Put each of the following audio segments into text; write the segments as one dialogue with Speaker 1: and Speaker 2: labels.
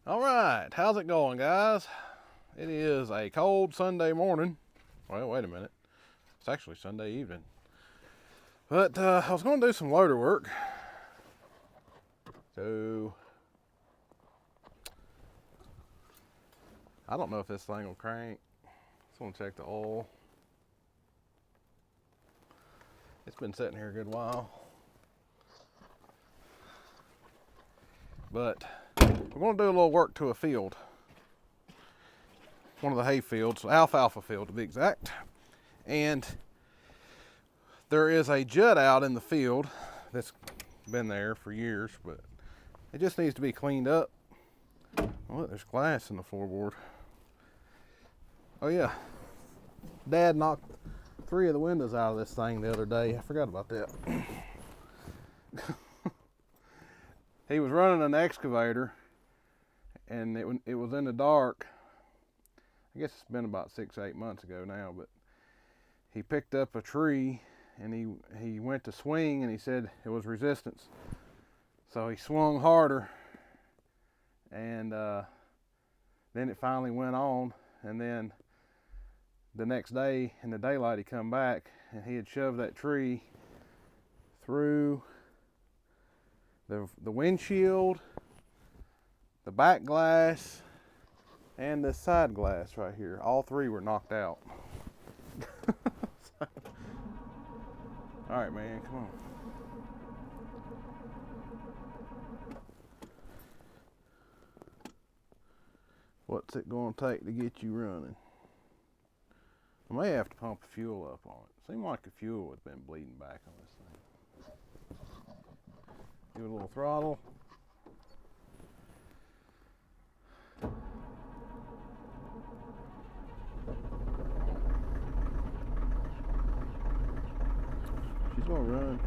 Speaker 1: All right, how's it going, guys? It is a cold Sunday morning. Well, wait a minute. It's actually Sunday evening. But I was going to do some loader work. So, I don't know if this thing will crank. Just want to check the oil. It's been sitting here a good while. But we're going to do a little work to a field. One of the hay fields, alfalfa field to be exact. And there is a jut out in the field that's been there for years, but it just needs to be cleaned up. Oh, look, there's glass in the floorboard. Oh yeah, Dad knocked 3 of the windows out of this thing the other day. I forgot about that. He was running an excavator and it was in the dark. I guess it's been about 6-8 months ago now, but he picked up a tree and he went to swing and he said it was resistance. So he swung harder and then it finally went on, and then the next day in the daylight he come back and he had shoved that tree through the windshield, the back glass, and the side glass right here. All 3 were knocked out. All right, man, come on. What's it gonna take to get you running? I may have to pump the fuel up on it. Seemed like the fuel has been bleeding back on this thing. Give it a little throttle. She's gonna run.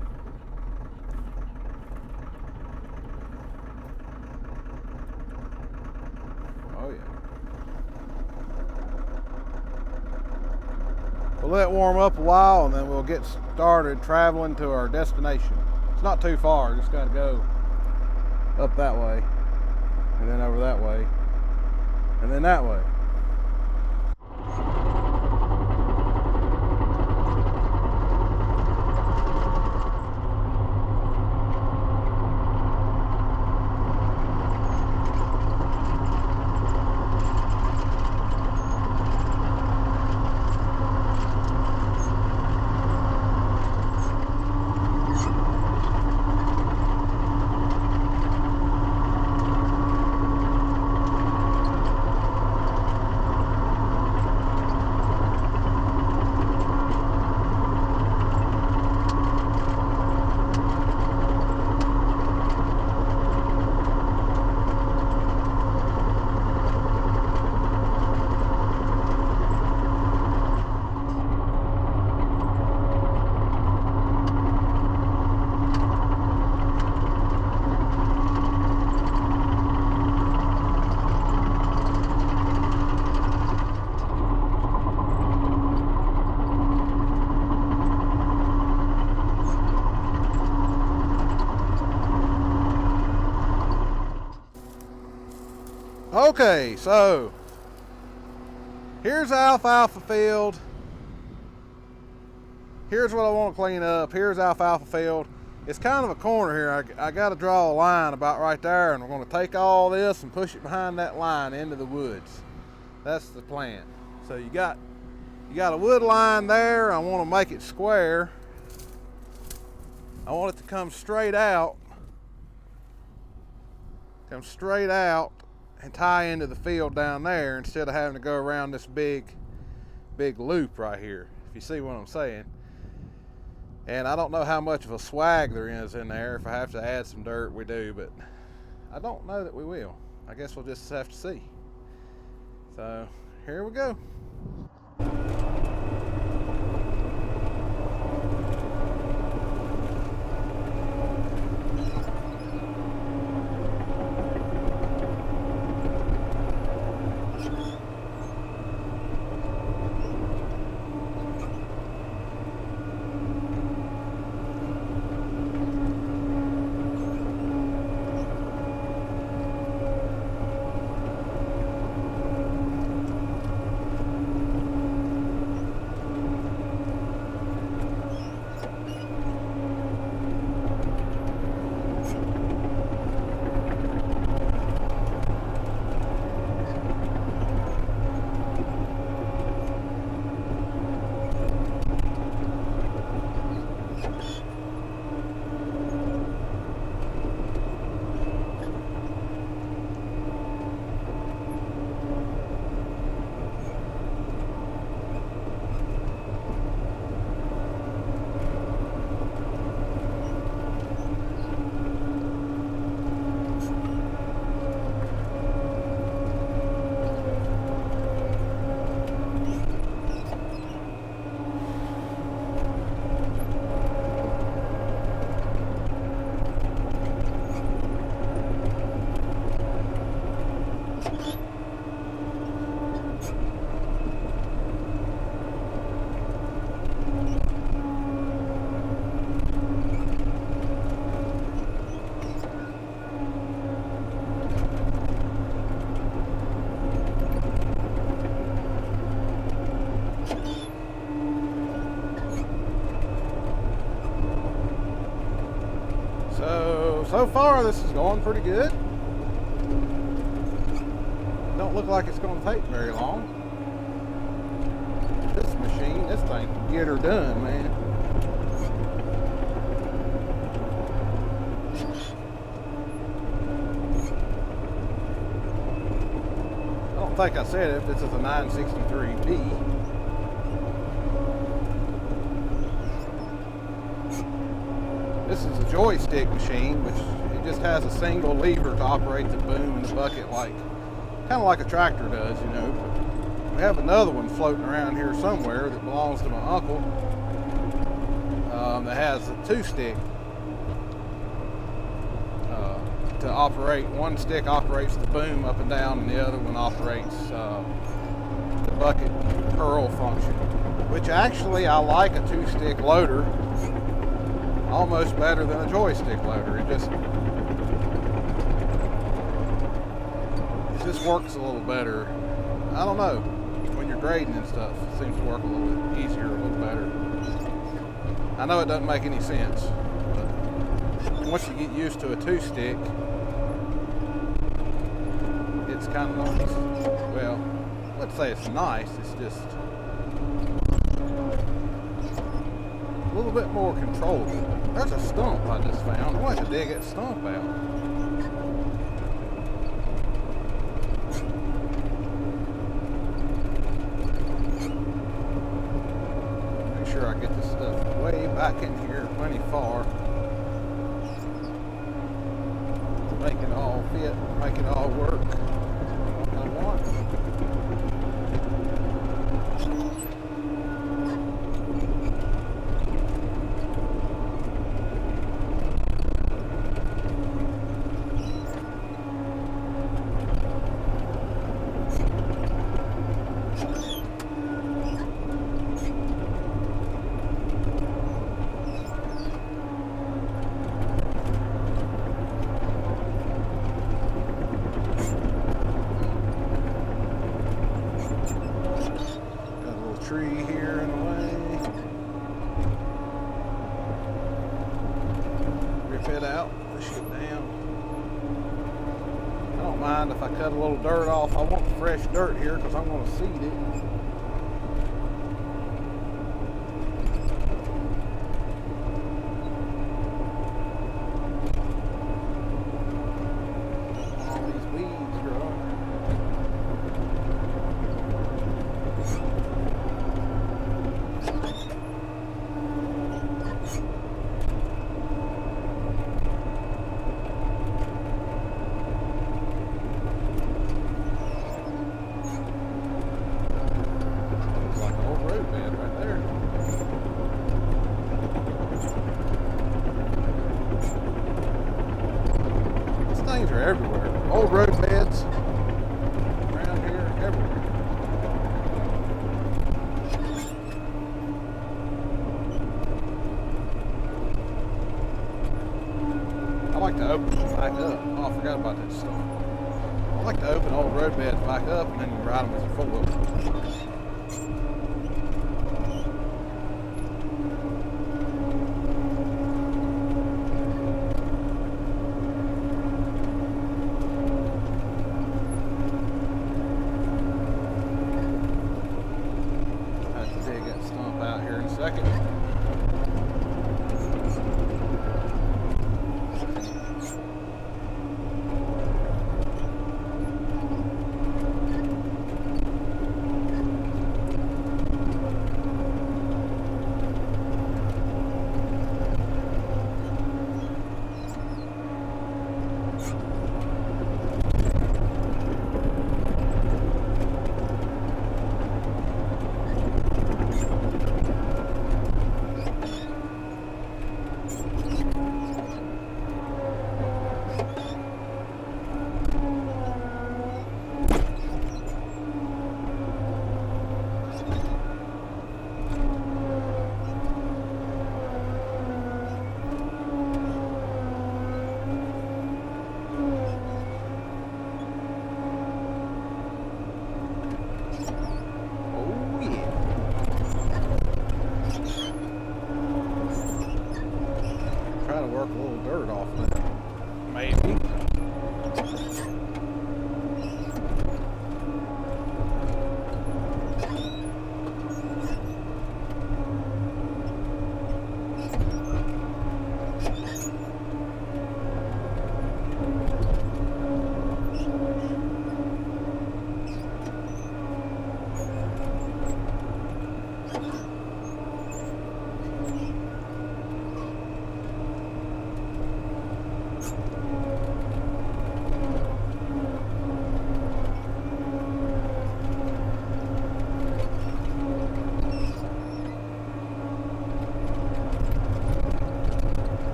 Speaker 1: Oh yeah. We'll let it warm up a while and then we'll get started traveling to our destination. It's not too far, just gotta go up that way and then over that way and then that way. Okay, so here's the alfalfa field. Here's what I want to clean up. Here's alfalfa field. It's kind of a corner here. I got to draw a line about right there, and we're going to take all this and push it behind that line into the woods. That's the plan. So you got a wood line there. I want to make it square. I want it to come straight out. Come straight out and tie into the field down there instead of having to go around this big loop right here, if you see what I'm saying. And I don't know how much of a swag there is in there. If I have to add some dirt, we do, but I don't know that we will. I guess we'll just have to see. So here we go. So far, this is going pretty good. Don't look like it's going to take very long. This machine, this thing can get her done, man. I don't think I said it, this is a 963B. This is a joystick machine, which it just has a single lever to operate the boom and the bucket, like kind of like a tractor does, you know. But we have another one floating around here somewhere that belongs to my uncle that has a two-stick to operate. One stick operates the boom up and down, and the other one operates the bucket curl function. Which actually, I like a two-stick loader almost better than a joystick loader. It just works a little better. I don't know. When you're grading and stuff, it seems to work a little bit easier, a little better. I know it doesn't make any sense, but once you get used to a two-stick, it's kind of nice. Well, let's say it's nice. It's just a little bit more controllable. There's a stump I just found. I want to dig that stump out. Make sure I get this stuff way back in here, plenty far. Make it all fit, make it all work. I want. Tree here in the way. Rip it out, push it down. I don't mind if I cut a little dirt off. I want fresh dirt here because I'm going to seed it. All these weeds growing. Things are everywhere. Old road beds around here, everywhere. I like to open them back up. Oh, I forgot about that stuff. I like to open old road beds back up and then you ride them as you're full of them. Second.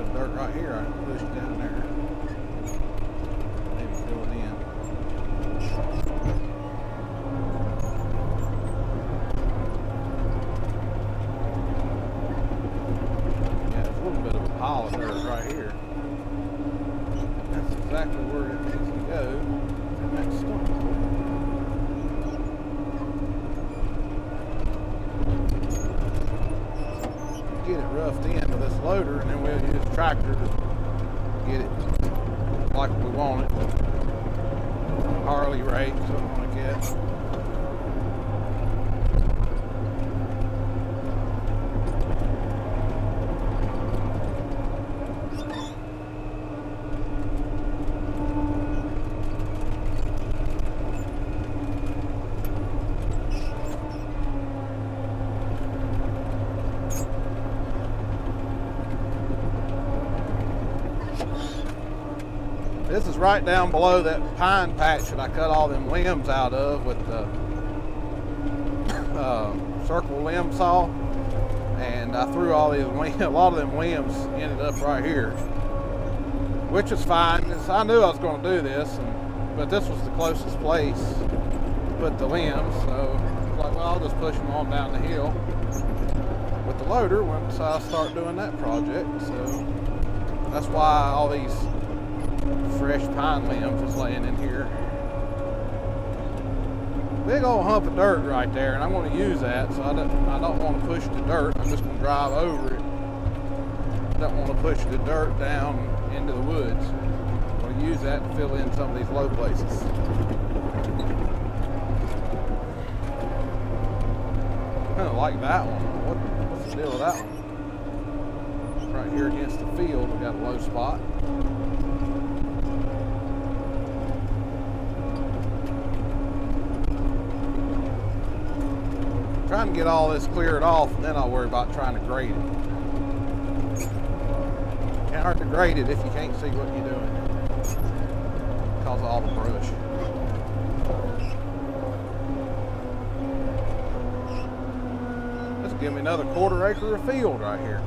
Speaker 1: of dirt right here I can push down there. Maybe fill it in. Yeah, there's a little bit of a pile of dirt right here. That's exactly where it needs to go. And that's stump. Get it roughed in with this loader, and then we'll use a tractor to get it like we want it. Harley rake, something like that. This is right down below that pine patch that I cut all them limbs out of with the circle limb saw, and I threw all these limbs, a lot of them limbs ended up right here, which is fine because I knew I was going to do this, but this was the closest place to put the limbs, so I was like, well, I'll just push them on down the hill with the loader once I start doing that project. So that's why all these fresh pine limbs is laying in here. Big old hump of dirt right there, and I'm going to use that, so I don't want to push the dirt. I'm just going to drive over it. I don't want to push the dirt down into the woods. I'm going to use that to fill in some of these low places. I kind of like that one. What's the deal with that one? Right here against the field, we got a low spot. Trying to get all this cleared off, and then I'll worry about trying to grade it. Can't hard to grade it if you can't see what you're doing because of all the brush. This will give me another 1/4 acre of field right here.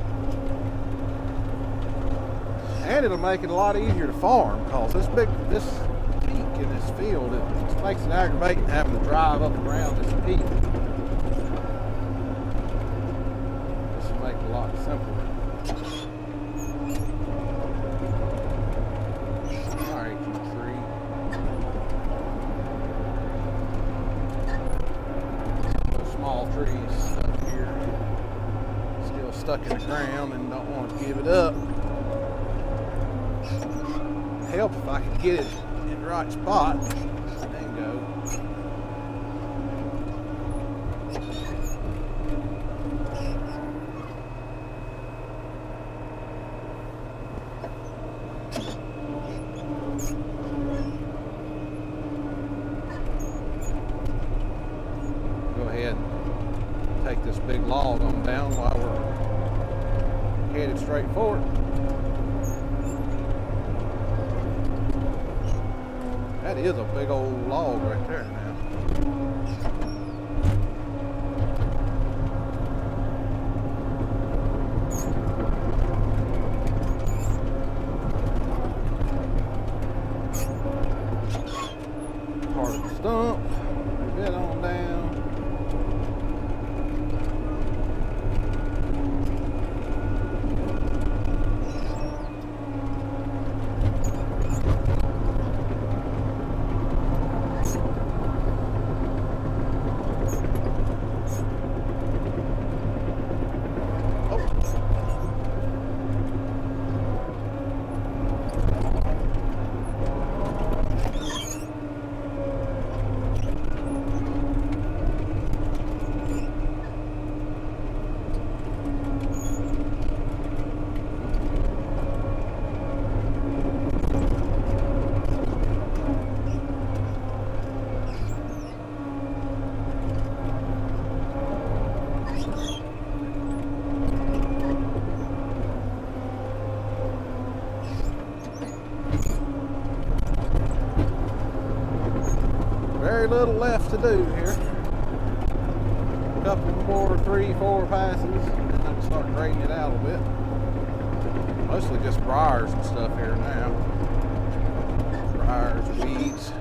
Speaker 1: And it'll make it a lot easier to farm because this peak in this field, it makes it aggravating having to drive up around this peak. A lot simpler. Alright, 3. Those small trees stuck here, still stuck in the ground, and don't want to give it up. It'd help if I could get it in the right spot and then go. Take this big log on down while we're headed straight for it. That is a big old log right there now. Part of the stump. Move it on down. Very little left to do here. A couple more, 3, 4 passes, and then I'll start grading it out a bit. Mostly just briars and stuff here now. Briars, weeds.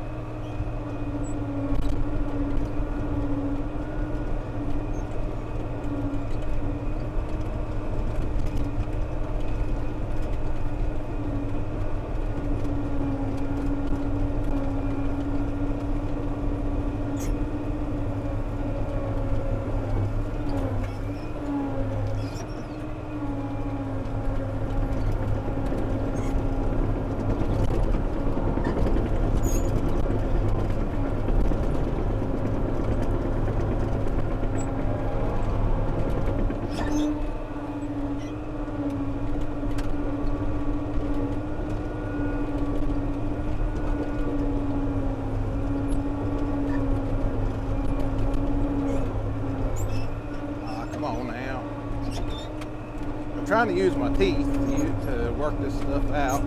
Speaker 1: Trying to use my teeth to work this stuff out.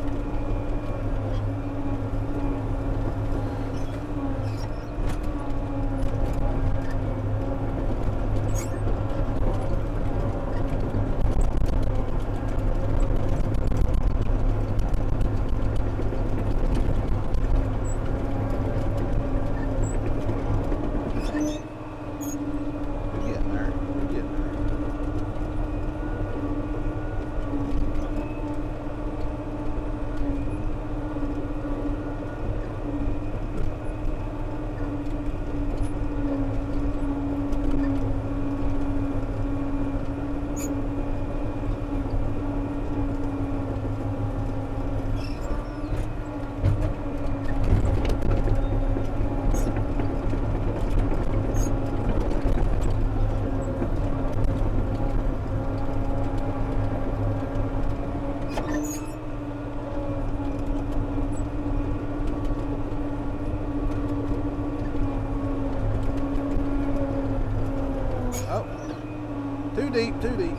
Speaker 1: Too deep, too deep.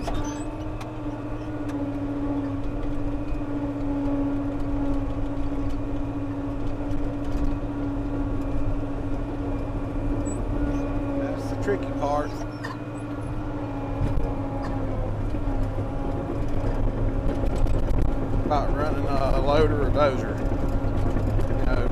Speaker 1: That's the tricky part. About running a loader or dozer. You know,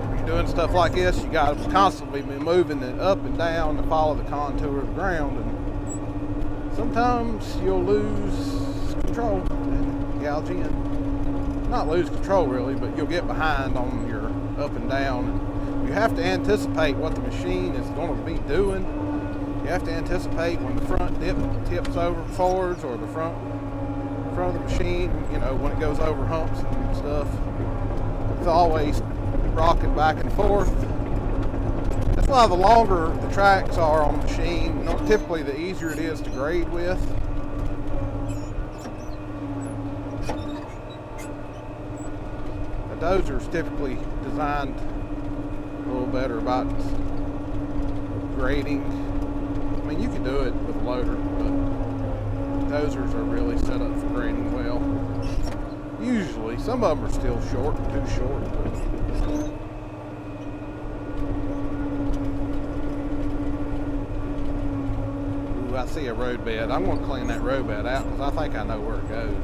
Speaker 1: when you're doing stuff like this, you got to constantly be moving it up and down to follow the contour of the ground, and sometimes you'll lose control and gouge in. Not lose control really, but you'll get behind on your up and down, and you have to anticipate what the machine is going to be doing. You have to anticipate when the front tips over forwards, or the front of the machine, you know, when it goes over humps and stuff. It's always rocking back and forth. That's why the longer the tracks are on the machine, you know, typically the easier it is to grade with. A dozer is typically designed a little better about grading. I mean, you can do it with a loader, but dozers are really set up for grading well. Usually, some of them are still short, too short. Ooh, I see a road bed. I'm going to clean that road bed out because I think I know where it goes.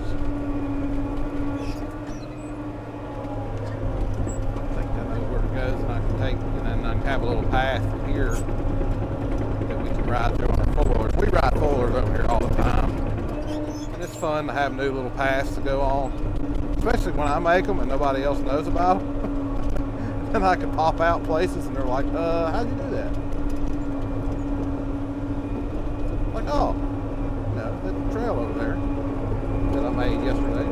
Speaker 1: I think I know where it goes, and I can take, and then I can have a little path from here that we can ride through on our four-wheelers. We ride four-wheelers over here all the time. It's fun to have new little paths to go on, especially when I make them and nobody else knows about them. Then I can pop out places and they're like, how'd you do that? Like, oh, you know, that trail over there that I made yesterday.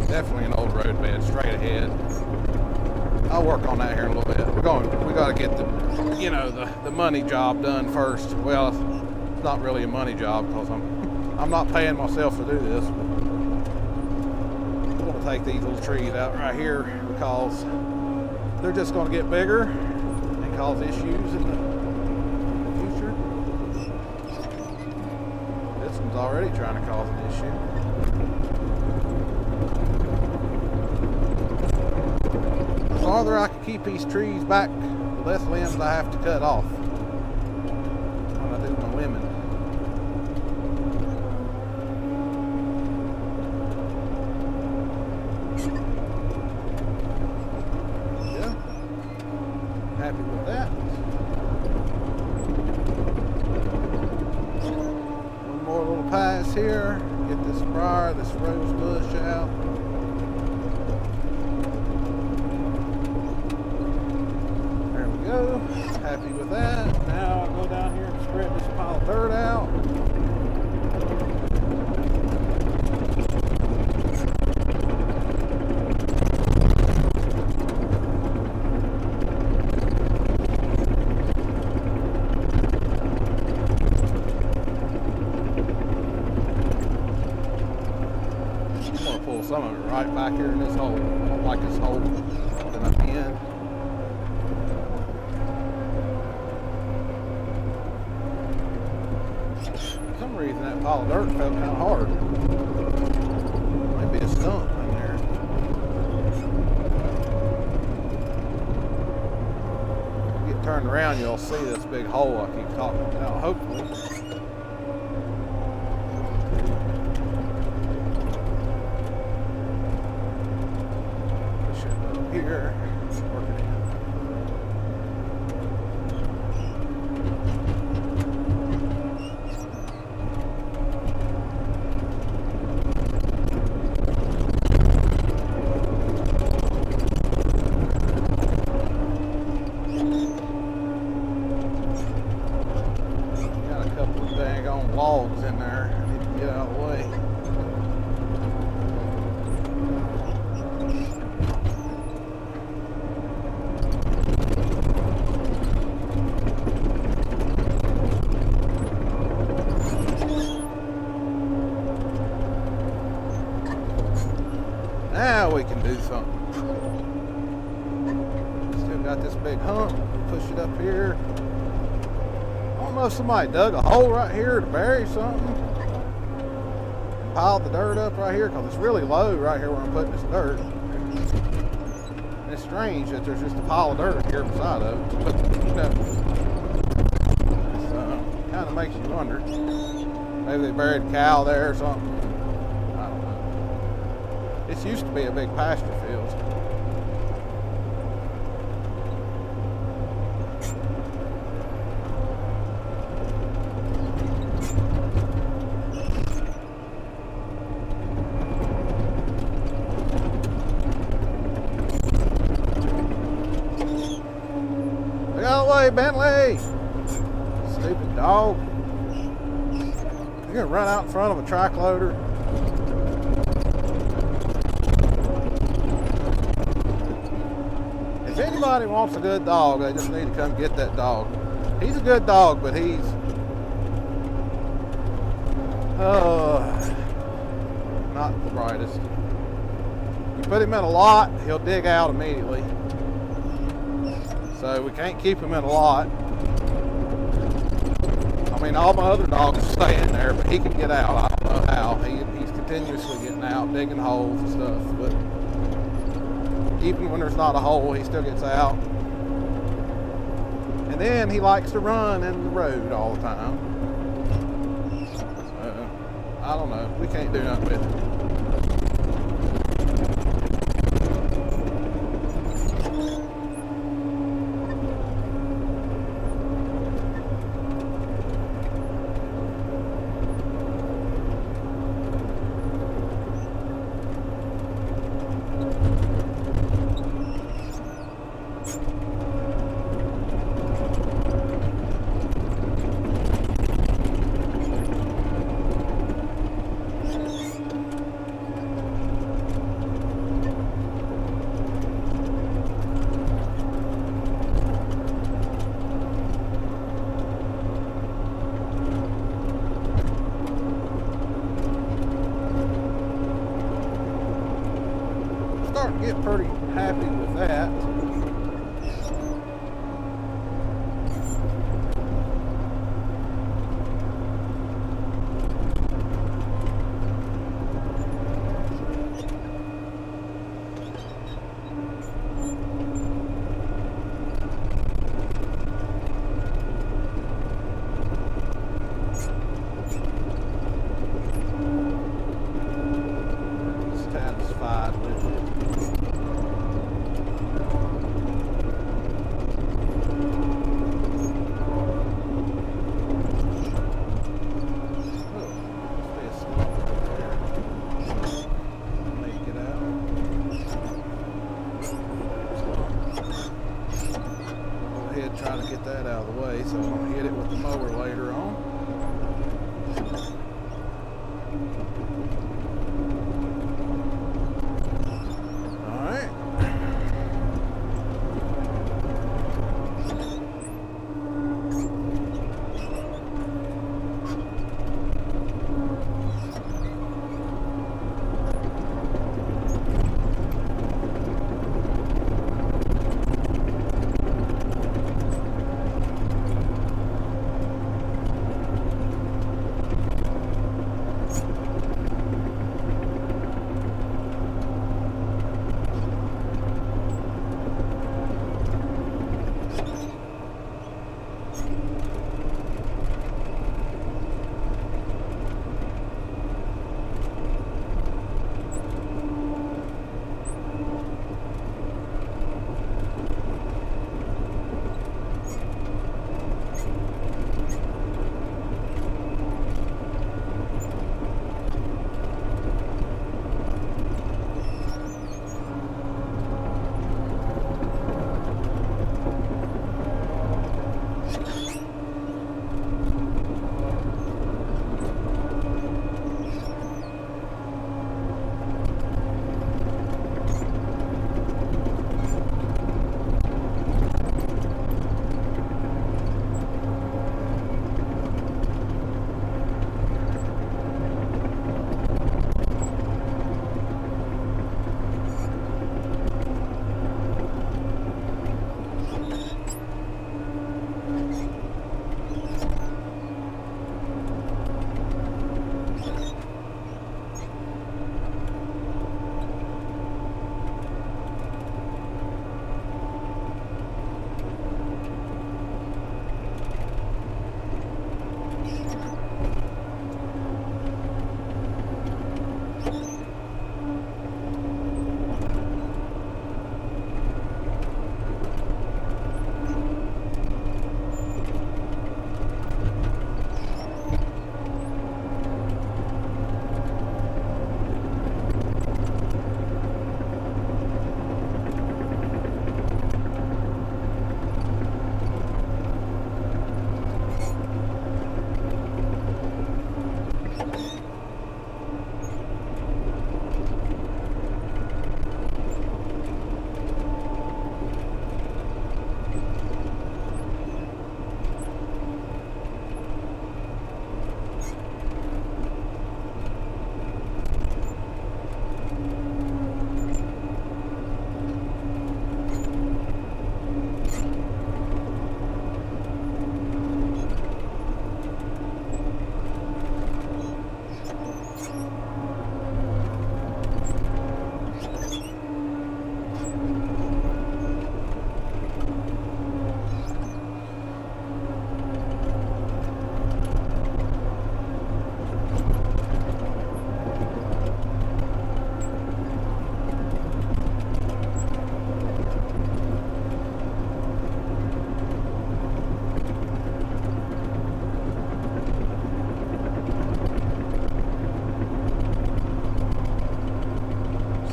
Speaker 1: Definitely an old road bed, straight ahead. I'll work on that here in a little bit. We got to get the, you know, the money job done first. Well, it's not really a money job because I'm not paying myself to do this. I'm going to take these little trees out right here because they're just going to get bigger and cause issues in the future. This one's already trying to cause an issue. farther I can keep these trees back, the less limbs I have to cut off when I do my limbing. Yeah, happy with that. One more little pass here. Get this briar, this rose bush out. Go. Happy with that. Now I'll go down here and spread this pile of dirt out. I'm going to pull some of it right back here in this hole. I don't like this hole that I'm in. For some reason that pile of dirt felt kind of hard. Might be a stump in there. If you get turned around, you'll see this big hole I keep talking about, hopefully. Push it up here. Work it in. Logs in there. I need to get out of the way. Now we can do something. Still got this big hump. Push it up here. I don't know if somebody dug a hole right here to bury something and piled the dirt up right here, because it's really low right here where I'm putting this dirt. And it's strange that there's just a pile of dirt here beside of it, but you know, it kind of makes you wonder. Maybe they buried a cow there or something. I don't know. This used to be a big pasture field. Bentley! Stupid dog. You're gonna run out in front of a track loader. If anybody wants a good dog, they just need to come get that dog. He's a good dog, but he's not the brightest. You put him in a lot, he'll dig out immediately. So we can't keep him in a lot. I mean, all my other dogs stay in there, but he can get out. I don't know how. He's continuously getting out, digging holes and stuff. But even when there's not a hole, he still gets out. And then he likes to run in the road all the time. So, I don't know. We can't do nothing with it. Starting to get pretty happy with that. that out of the way, so I'll hit it with the mower later on.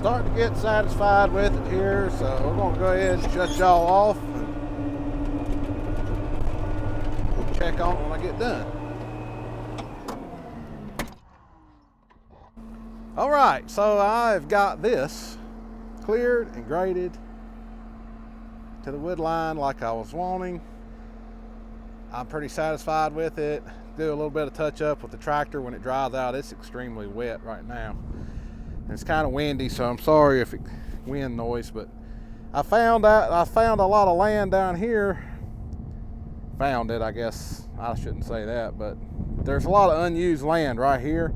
Speaker 1: Starting to get satisfied with it here, so we're going to go ahead and shut y'all off, and we'll check on it when I get done. All right, so I've got this cleared and graded to the wood line like I was wanting. I'm pretty satisfied with it. Do a little bit of touch up with the tractor when it dries out. It's extremely wet right now. And it's kind of windy, so I'm sorry if it wind noise, but I found a lot of land down here. Found it, I guess. I shouldn't say that, but there's a lot of unused land right here.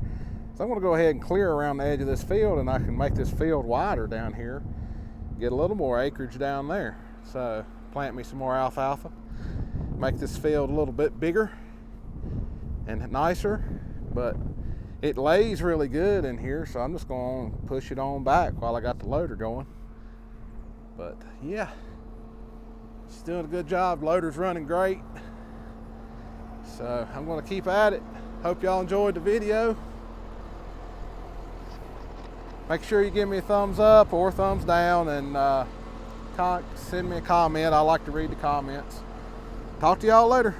Speaker 1: So I'm going to go ahead and clear around the edge of this field, and I can make this field wider down here. Get a little more acreage down there. So plant me some more alfalfa. Make this field a little bit bigger and nicer, but it lays really good in here, so I'm just going to push it on back while I got the loader going. But yeah, she's doing a good job. Loader's running great. So I'm going to keep at it. Hope y'all enjoyed the video. Make sure you give me a thumbs up or thumbs down, and send me a comment. I like to read the comments. talk to y'all later.